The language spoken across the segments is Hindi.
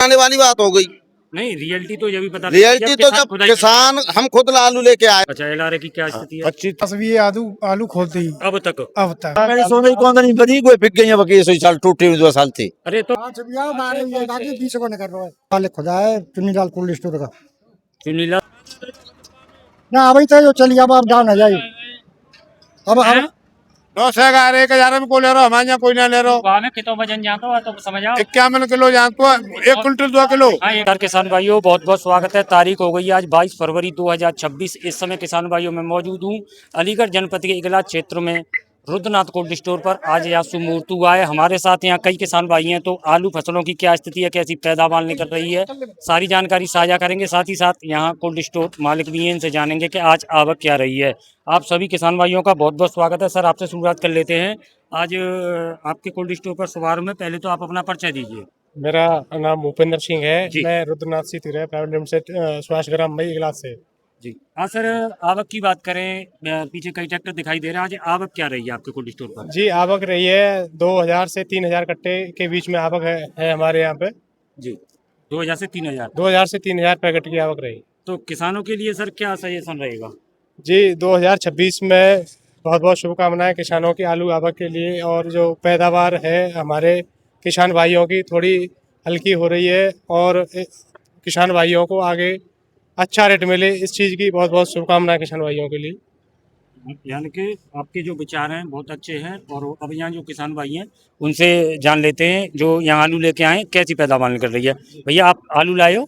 आने वाली बात हो गई। नहीं, रियलिटी तो ये भी पता रियलिटी तो जब किसान हम खुद आलू लेके आए। अच्छा, एलआरए की क्या स्थिति है 25 भी आलू आलू खोलते ही अब तक? मैंने सोने कौन नहीं बनी कोई बिक गई है बाकी 100 साल टूटी 2 साल थी। अरे तो 20 को निकल रहा है वाले खुदा है चुन्नीलाल कोल्ड स्टोर का चुनीला ना अभी तो जो चलिए अब डाउन हो जाए अब हैं? 10,000 में कोई ले रहा हमारे यहाँ कोई ना ले रहा वहाँ में कितना वजन जानते हो तो समझ आओ। 51 किलो जानते हो 1 कुंटल 2 किलो। हाँ, एक किसान भाइयों बहुत बहुत स्वागत है। तारीख हो गई है आज 22 फरवरी 2026। इस समय किसान भाइयों में मौजूद हूँ अलीगढ़ जनपद के इगला क्षेत्र में रुद्रनाथ कोल्ड स्टोर पर। आज यासु मूर्तु हुआ है हमारे साथ। यहाँ कई किसान भाई हैं, तो आलू फसलों की क्या स्थिति है, कैसी पैदावार निकल रही है, सारी जानकारी साझा करेंगे। साथ ही साथ यहाँ कोल्ड स्टोर मालिक भी हैं, इनसे जानेंगे कि आज आवक क्या रही है। आप सभी किसान भाइयों का बहुत बहुत स्वागत है। सर, आपसे शुरुआत कर लेते हैं। आज आपके कोल्ड स्टोर पर शुभारंभ में पहले तो आप अपना परिचय दीजिए। मेरा नाम भूपेंद्र सिंह है। जी। मैं रुद्रनाथ सिंह प्राइवेट लिमिटेड सुभाष ग्राम मई इगलास से। जी हाँ सर, आवक की बात करें, पीछे कई ट्रैक्टर दिखाई दे रहे हैं। आज आवक क्या रही है आपके कोल्ड स्टोर पर? जी, आवक रही है 2000 से 3000 कट्टे के बीच में आवक है हमारे यहाँ पे। जी, 2000 से 3000। 2000 से 3000 पैकेट की आवक रही। तो किसानों के लिए सर क्या सजेशन रहेगा? जी, 2026 में बहुत बहुत शुभकामनाएं किसानों की आलू आवक के लिए। और जो पैदावार है हमारे किसान भाइयों की थोड़ी हल्की हो रही है और किसान भाइयों को आगे अच्छा रेट मिले, इस चीज़ की बहुत बहुत शुभकामनाएं किसान भाइयों के लिए। यानी कि आपके जो विचार हैं बहुत अच्छे हैं। और अब यहाँ जो किसान भाई हैं उनसे जान लेते हैं जो यहाँ आलू लेके आए कैसी पैदावार निकल रही है। भैया आप आलू लाए हो?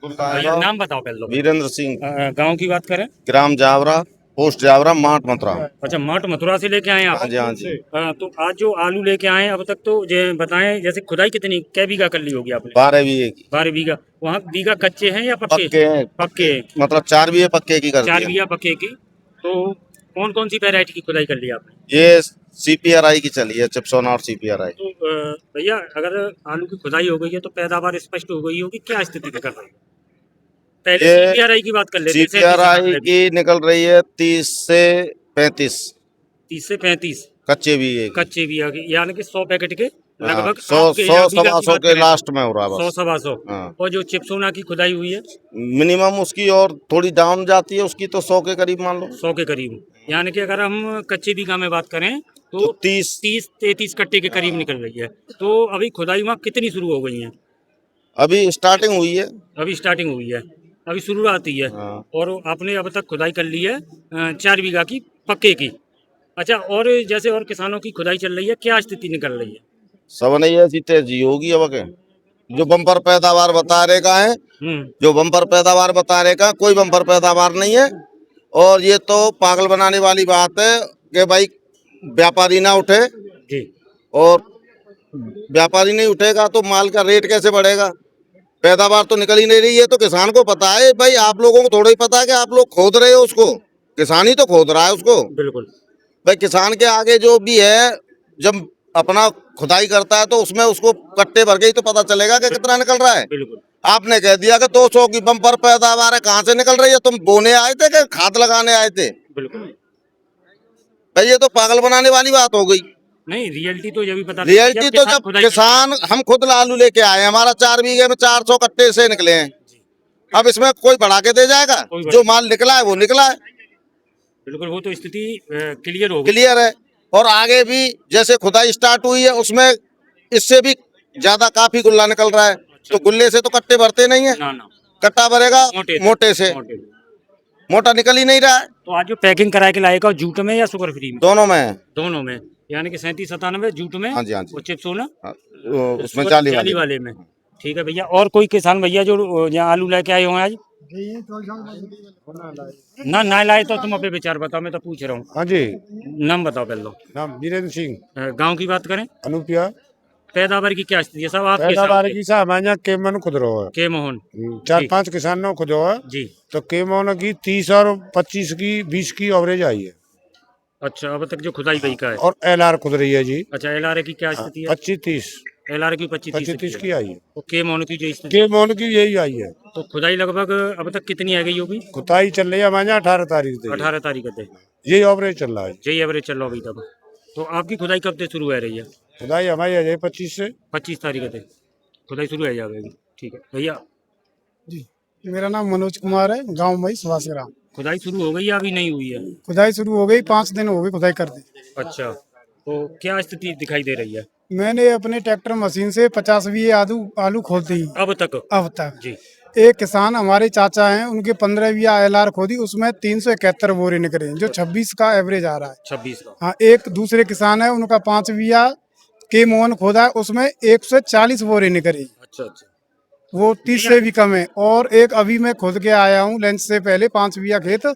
भैया नाम बताओ पहले तो। वीरेंद्र सिंह, गांव की बात करें? ग्राम जावरा, पोस्ट जावरा, माठ मथुरा। अच्छा, माठ मथुरा से लेके आए आप? हाँ जी, हाँ जी। तो आज जो आलू लेके आए अब तक तो बताएं, जैसे खुदाई कितनी कै बीघा कर ली होगी आपने? 12 बीघे की। 12 बीघा। वहाँ बीघा कच्चे हैं या पक्के? पक्के हैं। पक्के हैं। मतलब 4 बीघे पक्के की कर 4 दिया। बीघा पक्के की। तो कौन कौन सी वैरायटी की खुदाई कर ली आपने? ये CPRI की चली है, चिप्सोना और CPRI। तो भैया अगर आलू की खुदाई हो गई है तो पैदावार स्पष्ट हो गई होगी, क्या स्थिति निकल रही है? पहले ये CPRI की बात कर लेते हैं। CPRI की निकल रही है 30 से 35 30 से 35 कच्चे बीघे की। कच्चे बीघा की, यानी कि 100 पैकेट के लगभग 100 आपके यहाँ बीघा की 100 बात के करें लास्ट में हो रहा है 100 बस। सवा 100। हाँ। और जो चिप्सोना की खुदाई हुई है मिनिमम उसकी और थोड़ी डाउन जाती है, उसकी तो 100 के करीब मान लो। 100 के करीब। यानी कि अगर हम कच्चे बीघा में बात करें तो तो 30-33 कट्टे के करीब निकल रही है। तो अभी खुदाई वहाँ कितनी शुरू हो गई है? अभी स्टार्टिंग हुई है। अभी स्टार्टिंग हुई है, अभी शुरुआत ही है। हाँ। और आपने अब तक खुदाई कर ली है 4 बीघा की पक्के की। अच्छा, और जैसे और किसानों की खुदाई चल रही है, क्या स्थिति निकल रही है? सब नहीं ऐसी तेजी होगी अब के जो बम्पर पैदावार बता रहे का है। जो बम्पर पैदावार बता रहे का कोई बम्पर पैदावार नहीं है। और ये तो पागल बनाने वाली बात है कि भाई व्यापारी ना उठे, जी। और व्यापारी नहीं उठेगा तो माल का रेट कैसे बढ़ेगा? पैदावार तो निकल ही नहीं रही है। तो किसान को पता है भाई, आप लोगों को थोड़ा ही पता है कि आप लोग खोद रहे हो उसको। किसान ही तो खोद रहा है उसको। बिल्कुल भाई किसान के आगे जो भी है, जब अपना खुदाई करता है तो उसमें उसको कट्टे भर के ही तो पता चलेगा कि कितना निकल रहा है। बिल्कुल। आपने कह दिया कि 200 की बम्पर पैदावार है, कहाँ से निकल रही है? तुम बोने आए थे कि खाद लगाने आए थे? बिल्कुल। भाई ये तो पागल बनाने वाली बात हो गई। नहीं, रियलिटी तो ये भी पता रियलिटी तो जब किसान हम खुद आलू लेके आए, हमारा 4 बीघे में 400 कट्टे से निकले हैं। अब इसमें कोई बढ़ा के दे जाएगा? जो माल निकला है वो निकला है। बिल्कुल, वो तो स्थिति क्लियर हो गई। क्लियर है। और आगे भी जैसे खुदाई स्टार्ट हुई है उसमें इससे भी ज्यादा काफी गुल्ला निकल रहा है। तो गुल्ले से तो कट्टे भरते नहीं है, ना ना, कट्टा भरेगा मोटे से। मोटा निकल ही नहीं रहा है। तो आज जो पैकिंग करा के लाएगा जूट में या शुगर फ्री में? दोनों में है। दोनों में, यानी कि 37-97 जूट में। हाँ जी, हाँ जी। और चिप्स होना उसमें 40 वाले में। ठीक है भैया। और कोई किसान भैया जो यहाँ आलू लेके आए हों आज? ना लाए तो तुम अपने विचार बताओ, मैं तो पूछ रहा हूँ। हाँ जी, नाम बताओ पहले तो। नाम वीरेंद्र सिंह। गांव की बात करें, अनुपिया पैदावार की क्या स्थिति है? सब आपके पैदावार की सा हमारे यहाँ केमन खुद रहो है। के मोहन 4-5 किसानों खुद है जी। तो केमन की 30 और 25 की 20 की एवरेज आई है। अच्छा, अब तक जो खुदाई गई का है। और LR खुद रही है जी। अच्छा, एलआरए की क्या स्थिति है? 25-30 एलआरए की 25-30 की आई है। और के मोहन की जो स्थिति, केमन की यही आई है। तो खुदाई लगभग अब तक कितनी आ गई होगी? खुदाई चल रही है हमारे यहाँ 18 तारीख से। 18 तारीख तक यही एवरेज चल रहा है। यही एवरेज चल रहा अभी तक। तो आपकी खुदाई कब से शुरू हो रही है? खुदाई हमारी है 25 से। 25 तारीख तक खुदाई शुरू हो जाएगी। ठीक है भैया। जी, मेरा नाम मनोज कुमार है, गांव मई सुभाष ग्राम। खुदाई शुरू हो गई या अभी नहीं हुई है? खुदाई शुरू हो गई, 5 दिन हो गए खुदाई कर दी। अच्छा, तो क्या स्थिति दिखाई दे रही है मैंने अपने ट्रैक्टर मशीन से 50 बीघे आलू खोद दी अब तक? अब तक। जी। एक किसान हमारे चाचा हैं, उनके 15 बीघा LR खोदी, उसमें 371 बोरे निकले, जो 26 का एवरेज आ रहा है। 26 का। हाँ, एक दूसरे किसान है, उनका 5 बीघा के मोहन खोदा है, उसमें 140 बोरे निकले, अच्छा अच्छा। वो 30 से भी कम है। और एक अभी मैं खुद के आया हूँ लंच से पहले, 5 बीघा खेत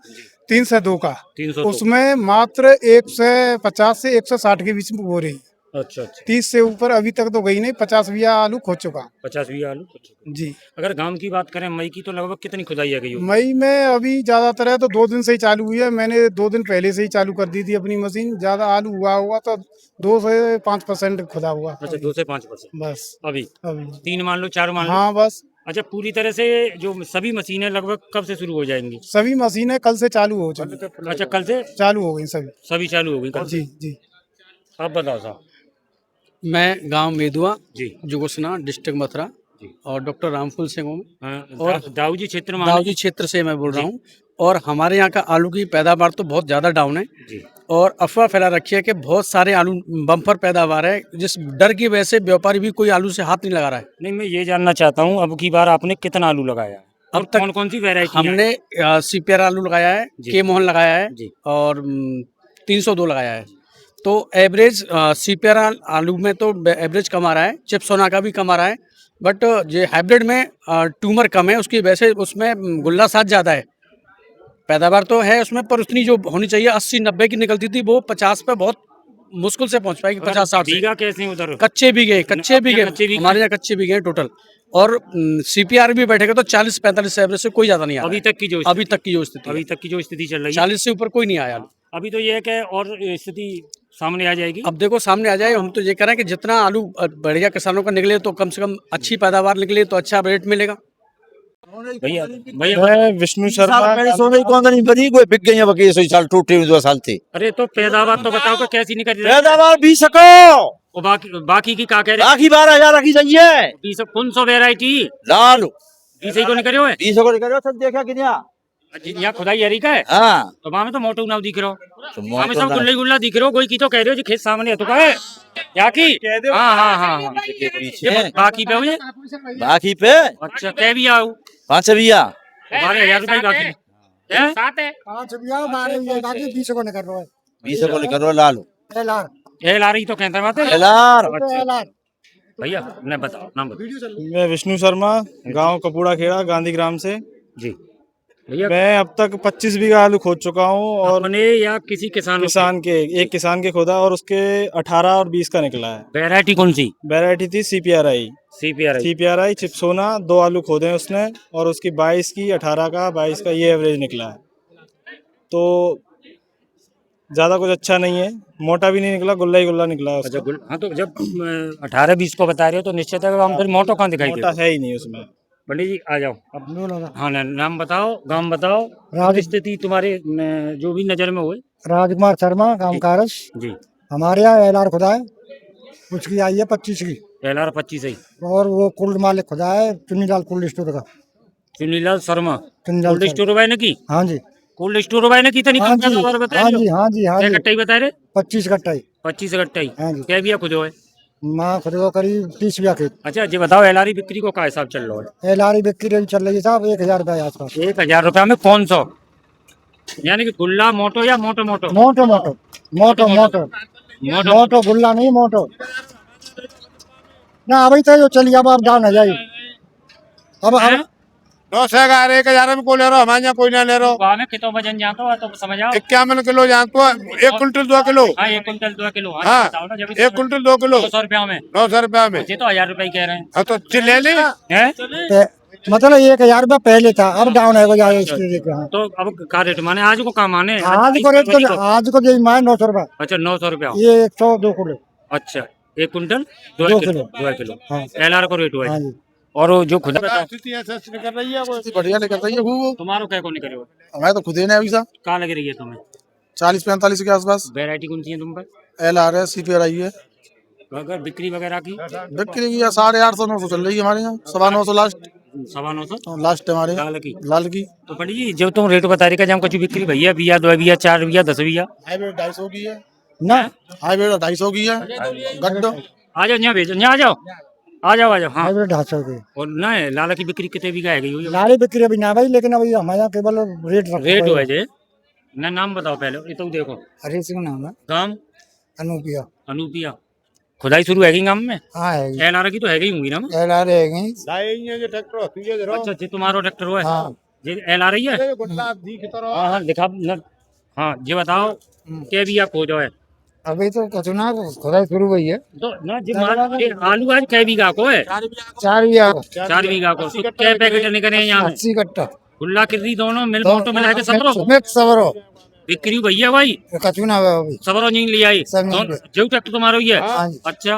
302 का, 302। उसमें मात्र 150 से 160 के बीच में बोरे। अच्छा अच्छा। 30 से ऊपर अभी तक तो गई नहीं, 50 बीघा आलू खो चुका 50 बीघा आलू। जी। अगर गांव की बात करें मई की, तो लगभग कितनी खुदाई है गई? मई में अभी ज्यादातर है तो 2 दिन से ही चालू हुई है, मैंने 2 दिन पहले से ही चालू कर दी थी अपनी मशीन। ज्यादा आलू हुआ तो 2 से 5% खुदा हुआ। अच्छा, 2 से 5% बस अभी? अभी 3 मान लो, 4 मान लो। हाँ बस। अच्छा, पूरी तरह से जो सभी मशीनें लगभग कब से शुरू हो जाएंगी? सभी मशीनें कल से चालू हो चुकी। अच्छा, कल से चालू हो गई सभी चालू हो गई कल जी से? जी। आप बताओ साहब। मैं गांव मेदुआ जी। जुगोसना डिस्ट्रिक्ट मथुरा और डॉक्टर रामफुल सिंह हूँ और दाऊजी क्षेत्र में दाऊजी क्षेत्र से मैं बोल रहा हूँ। और हमारे यहाँ का आलू की पैदावार तो बहुत ज़्यादा डाउन है जी। और अफवाह फैला रखी है कि बहुत सारे आलू बम्पर पैदावार है, जिस डर की वजह से व्यापारी भी कोई आलू से हाथ नहीं लगा रहा है। नहीं, मैं ये जानना चाहता हूँ अब की बार आपने कितना आलू लगाया है? अब तक कौन कौन सी वैरायटी? हमने CPR आलू लगाया है, के मोहन लगाया है जी। और 302 लगाया है। तो एवरेज CPR आलू में तो एवरेज कम आ रहा है, चिप सोना का भी कम आ रहा है, बट ये हाइब्रिड में ट्यूमर कम है, उसकी वजह से उसमें गुल्ला साथ ज़्यादा है। पैदावार तो है उसमें, पर उतनी जो होनी चाहिए 80-90 की निकलती थी, वो 50 पे बहुत मुश्किल से पहुंच पाएगी। 50-60 बीघा कैसे उधर? कच्चे बीघे हमारे यहाँ कच्चे बीघे हैं टोटल। और CPR भी बैठेगा तो 40-45 एवरेज से कोई ज्यादा नहीं आ रहा है। अभी तक की जो स्थिति चल रही है, 40 से ऊपर कोई नहीं आया। अभी तो ये है कि और स्थिति सामने आ जाएगी। अब देखो सामने आ जाए, हम तो ये कह रहे हैं कि जितना आलू बढ़िया किसानों का निकले तो कम से कम अच्छी पैदावार निकले तो अच्छा रेट मिलेगा। भैया मैं विष्णु शर्मा। कोई बिक गई है, 1 साल टूटी 2 साल थी। अरे तो पैदावार तो बताओ कि कैसी निकल रही है? पैदावार 20 सको, और बाकी की क्या कह रहे? बाकी 12,000 रखी चाहिए। 20 कौन सा वैरायटी? लाल 20 को निकल रहे हो? 20 को निकलो, सब देखा कि नहीं? यहाँ खुदाई हरी का है। हाँ, तो वहाँ में तो मोटो नाव दिख रहा हो, तो वहाँ में सब गुल्ला गुल्ला दिख रहा हो। कोई की तो कह रहे हो जी खेत सामने है तो का है क्या की? हाँ हाँ हाँ हाँ। ये बाकी पे हो ये? बाकी पे अच्छा, क्या भी आओ 5 भैया 12,000 रुपये बाकी है? 7 है। 5 बीघा 12 बीघा बाकी 20 को निकल रहा है। 20 को निकलो लालू LR ये ला रही तो कहते बात है एलार। LR। भैया। मैं बताओ नाम बताओ। मैं विष्णु शर्मा, गांव कपूड़ा खेड़ा, गांधी ग्राम से। जी भैया। मैं अब तक 25 बीघा आलू खोद चुका हूँ और अपने या किसी किसान एक किसान के खोदा और उसके 18 और 20 का निकला है। वैरायटी कौन सी? वैरायटी थी CPRI चिपसोना। 2 आलू खोदे हैं उसने और उसकी 22 की 18 का 22 का ये एवरेज निकला है। तो ज्यादा कुछ अच्छा नहीं है, मोटा भी नहीं निकला, गुल्ला ही गुल्ला निकला है उसका। अच्छा हाँ, तो जब 18-20 को बता रहे हो तो निश्चित है हम फिर मोटो कहाँ दिखाई मोटा देते? है ही नहीं उसमें। पंडित जी आ जाओ अब। हाँ नाम बताओ, गांव बताओ, स्थिति तुम्हारे जो भी नजर में हो। राजकुमार शर्मा, गांव कारस जी। हमारे यहाँ LR खुदा है, उसकी आई है 25 की। LR 25 ही। और वो कुल मालिक खुदा है चुन्नीलाल कोल्ड स्टोर का। चुन्नीलाल शर्मा चुन्नीलाल कोल्ड स्टोर वाले ने की? हाँ जी। कोल्ड स्टोर वाले ने की तो नहीं? हाँ जी हाँ जी हाँ जी हाँ क्या जी। कट्टा ही बता रहे? 25 कट्टा ही। 25 कट्टा ही। हाँ जी। क्या भी खुद है? माँ खुद को करीब 30 बीघा खेत। अच्छा जी बताओ, LR बिक्री को क्या हिसाब चल रहा है? LR बिक्री रेट चल रही है साहब 1,000 रुपये आसपास। 1,000 रुपया में कौन सा? यानी कि गुल्ला मोटो या मोटो मोटो? मोटो मोटो मोटो मोटो मोटो गुल्ला नहीं मोटो ना। अभी तो जो चलिए अब डाउन हो जाए। अब 9,000 1,000 में कोई ले रहा, हमारे यहाँ कोई ना ले रहा। वहाँ में कितना वजन जानते हो तो समझ आओ। 51 किलो जानते हो, 1 कुंटल 2 किलो। हाँ 1 कुंटल 2 किलो। हाँ, बताओ ना, जब 1 कुंटल 2 किलो 900 रुपया में। 900 रुपया में। ये तो 1,000 रुपये कह रहे हैं। हाँ तो ले ले। हैं? मतलब 1,000 रुपये पहले था, अब डाउन है हाँ। तो अब का रेट माने आज को काम माने? आज को रेट तो आज को जो माने 900 रुपये। अच्छा 900 रुपया। ये 102 किलो। अच्छा 1 कुंटल 2 किलो 2 किलो। हाँ। LR को रेट हुआ हाँ है। जी। और वो जो खुदा निकल रही है बढ़िया निकल रही है खूब। तुम्हारो क्या को निकले हो? हमारे तो खुद ही नहीं अभी साहब। कहाँ लग रही है तुम्हें? 40-45 के आसपास। वैरायटी कौन सी है तुम पर? LR है, CPRI है। अगर बिक्री वगैरह की बिक्री की 850-900 चल रही है हमारे यहाँ, 950 लास्ट 950 लास्ट है हमारे लाल की। लाल की। तो पंडित जी जब तुम रेट बता रहे का जब कुछ बिक्री भैया 2 बिया 4 बिया 10 बिया हाईब्रिड 250 की है, ना हाईब्रिड 250 की है, गड्ढो आ जाओ यहाँ भेजो, यहाँ आ जाओ आ जाओ आ जाओ। हाँ हाइब्रिड 250 की और ना लाल की बिक्री कितने बीघा है गई लाली बिक्री अभी ना भाई, लेकिन अभी हमारे यहाँ केवल रेट रेट हो जे ना नाम बताओ पहले ये तो देखो हरी सिंह नाम है, गांव अनूपिया। अनूपिया खुदाई शुरू है गांव में हाँ है एनआर की तो है ही होंगी ना एलआर है गई। अच्छा अच्छा तुम्हारा ट्रैक्टर हुआ है हाँ ये एनआर ही है हाँ हाँ दिखा हाँ ये बताओ क्या भी आप हो जाओ है अभी तो कचुना खुदाई शुरू हुई है। तो ना जी ये आलू आज कै बीघा को है 4 बिया 4 बीघा को तो क्या पैकेट निकले यहाँ में 80 कट्टा खुला कितनी दोनों मिल मोटो मिला के सबरो मिक्स सबरो बिक्री भैया भाई कचुना है अभी सबरो नहीं ले आई सब नहीं जो ट्रैक्टर तुम्हारा ही है हाँ जी। अच्छा